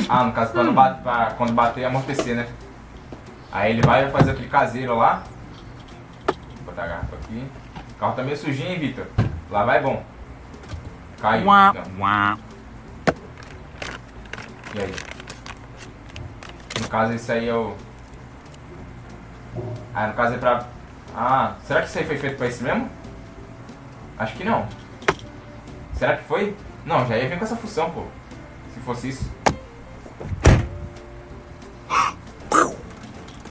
Ah, no caso, pra quando bater, amortecer, né? Aí ele vai fazer aquele caseiro lá. Vou botar a garrafa aqui. O carro tá meio sujinho, hein, Vitor? Lá vai bom. Caiu. Não. E aí? No caso, esse aí é o... Ah, no caso é pra... Ah, será que isso aí foi feito pra isso mesmo? Acho que não. Será que foi? Não, já ia vir com essa função, pô. Se fosse isso.